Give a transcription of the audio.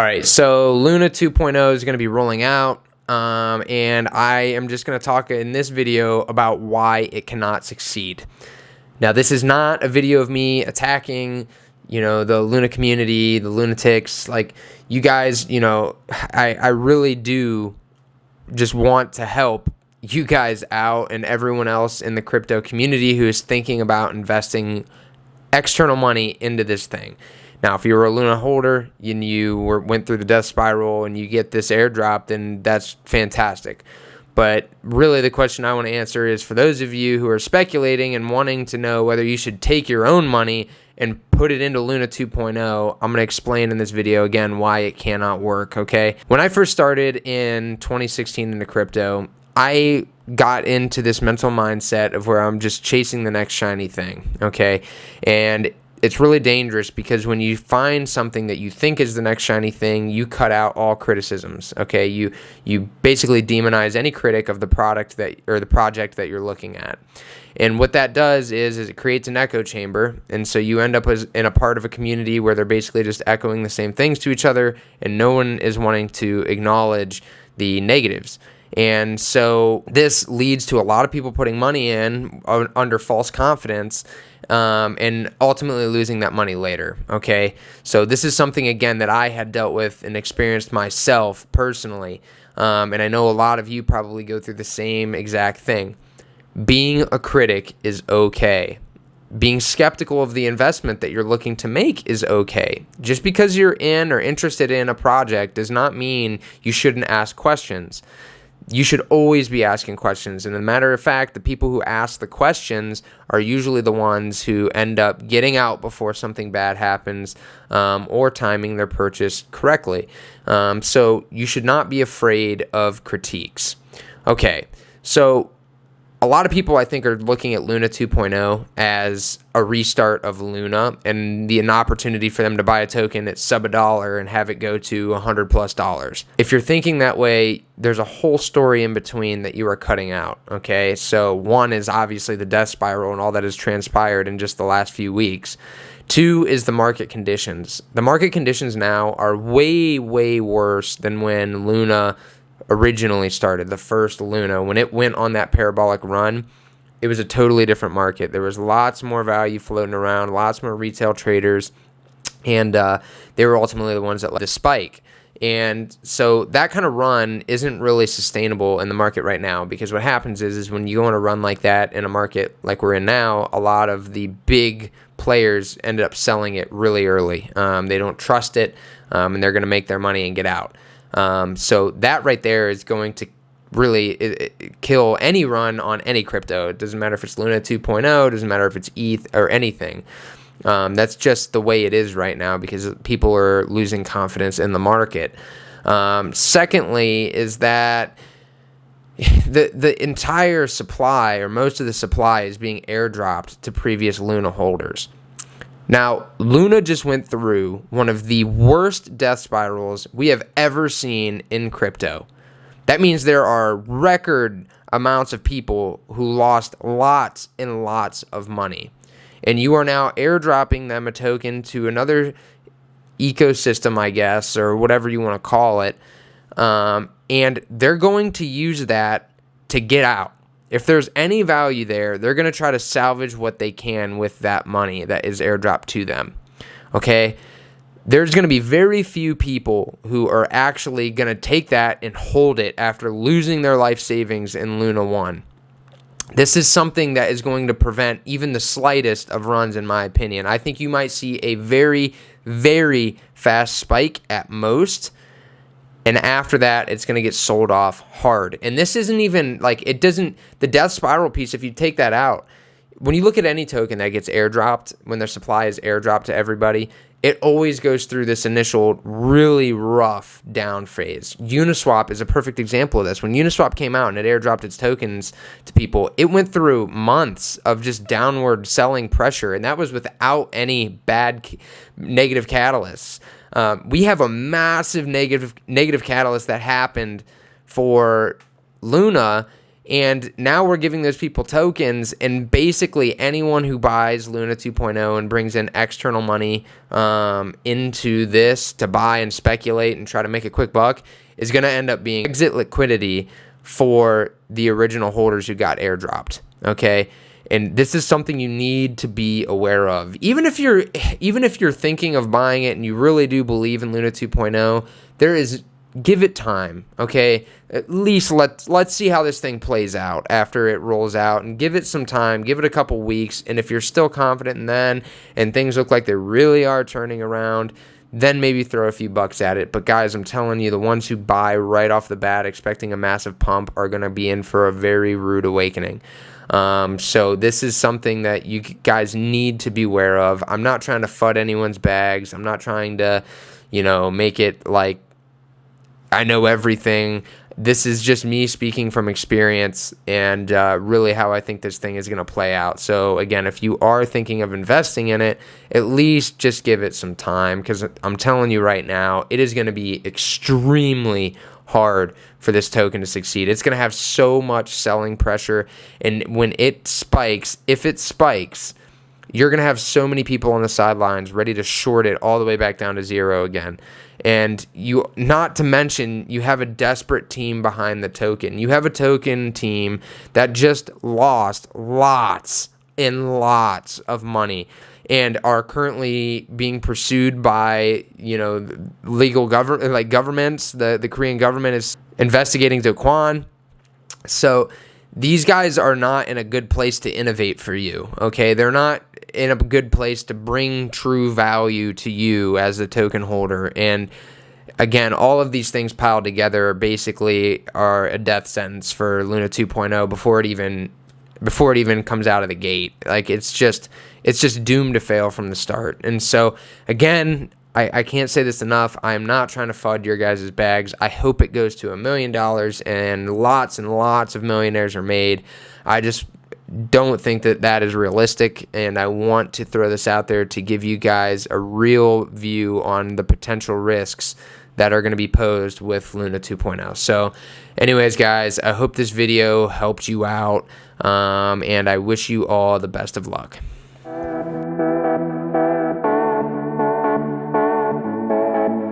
right, so Luna 2.0 is going to be rolling out, and I am just going to talk in this video about why it cannot succeed. Now, this is not a video of me attacking, the Luna community, the lunatics. Like, you guys, I really do just want to help you guys out and everyone else in the crypto community who is thinking about investing external money into this thing. Now, if you were a Luna holder and you went through the death spiral and you get this airdrop, then that's fantastic. But really the question I want to answer is for those of you who are speculating and wanting to know whether you should take your own money and put it into Luna 2.0, I'm going to explain in this video again why it cannot work, okay? When I first started in 2016 into crypto, I got into this mental mindset of where I'm just chasing the next shiny thing, okay? And it's really dangerous because when you find something that you think is the next shiny thing, you cut out all criticisms, okay? You basically demonize any critic of the product or the project that you're looking at. And what that does is it creates an echo chamber, and so you end up in a part of a community where they're basically just echoing the same things to each other, and no one is wanting to acknowledge the negatives. And so this leads to a lot of people putting money in under false confidence, and ultimately losing that money later, okay? So this is something, again, that I had dealt with and experienced myself personally, and I know a lot of you probably go through the same exact thing. Being a critic is okay. Being skeptical of the investment that you're looking to make is okay. Just because you're in or interested in a project does not mean you shouldn't ask questions. You should always be asking questions. And as a matter of fact, the people who ask the questions are usually the ones who end up getting out before something bad happens, or timing their purchase correctly. So you should not be afraid of critiques. Okay, so a lot of people, I think, are looking at Luna 2.0 as a restart of Luna and an opportunity for them to buy a token at sub $1 and have it go to $100+. If you're thinking that way, there's a whole story in between that you are cutting out, okay? So one is obviously the death spiral and all that has transpired in just the last few weeks. Two is the market conditions. The market conditions now are way, way worse than when Luna originally started, the first Luna. When it went on that parabolic run, it was a totally different market. There was lots more value floating around, lots more retail traders, and they were ultimately the ones that led the spike. And so that kind of run isn't really sustainable in the market right now, because what happens is when you go on a run like that in a market like we're in now, a lot of the big players ended up selling it really early. They don't trust it, and they're going to make their money and get out. So that right there is going to really kill any run on any crypto. It doesn't matter if it's Luna 2.0, it doesn't matter if it's ETH or anything. That's just the way it is right now because people are losing confidence in the market. Secondly is that the entire supply, or most of the supply, is being airdropped to previous Luna holders. Now, Luna just went through one of the worst death spirals we have ever seen in crypto. That means there are record amounts of people who lost lots and lots of money. And you are now airdropping them a token to another ecosystem, I guess, or whatever you want to call it. And they're going to use that to get out. If there's any value there, they're going to try to salvage what they can with that money that is airdropped to them, okay? There's going to be very few people who are actually going to take that and hold it after losing their life savings in Luna 1. This is something that is going to prevent even the slightest of runs, in my opinion. I think you might see a very, very fast spike at most, and after that, it's going to get sold off hard. And this isn't even, the death spiral piece, if you take that out, when you look at any token that gets airdropped, when their supply is airdropped to everybody, it always goes through this initial really rough down phase. Uniswap is a perfect example of this. When Uniswap came out and it airdropped its tokens to people, it went through months of just downward selling pressure, and that was without any bad negative catalysts. We have a massive negative catalyst that happened for Luna, And now we're giving those people tokens, and basically anyone who buys Luna 2.0 and brings in external money into this to buy and speculate and try to make a quick buck is going to end up being exit liquidity for the original holders who got airdropped, okay? And this is something you need to be aware of. Even if you're thinking of buying it and you really do believe in Luna 2.0, give it time, okay? At least let's see how this thing plays out after it rolls out, and give it some time, give it a couple weeks, and if you're still confident in then and things look like they really are turning around, then maybe throw a few bucks at it. But guys, I'm telling you, the ones who buy right off the bat expecting a massive pump are going to be in for a very rude awakening. So this is something that you guys need to be aware of. I'm not trying to FUD anyone's bags. I'm not trying to, make it like I know everything. This is just me speaking from experience and really how I think this thing is going to play out. So again, if you are thinking of investing in it, at least just give it some time, because I'm telling you right now, it is going to be extremely hard for this token to succeed. It's going to have so much selling pressure, and when it spikes, if it spikes, you're going to have so many people on the sidelines ready to short it all the way back down to zero again. And not to mention, you have a desperate team behind the token. You have a token team that just lost lots and lots of money and are currently being pursued by, legal governments. The Korean government is investigating Do Kwon. So these guys are not in a good place to innovate for you, okay? They're not in a good place to bring true value to you as a token holder. And again, all of these things piled together basically are a death sentence for Luna 2.0 before it even comes out of the gate. Like, it's just doomed to fail from the start. And so again, I can't say this enough. I'm not trying to FUD your guys' bags. I hope it goes to $1 million and lots of millionaires are made. I just don't think that is realistic, and I want to throw this out there to give you guys a real view on the potential risks that are going to be posed with Luna 2.0. So anyways, guys, I hope this video helped you out, and I wish you all the best of luck.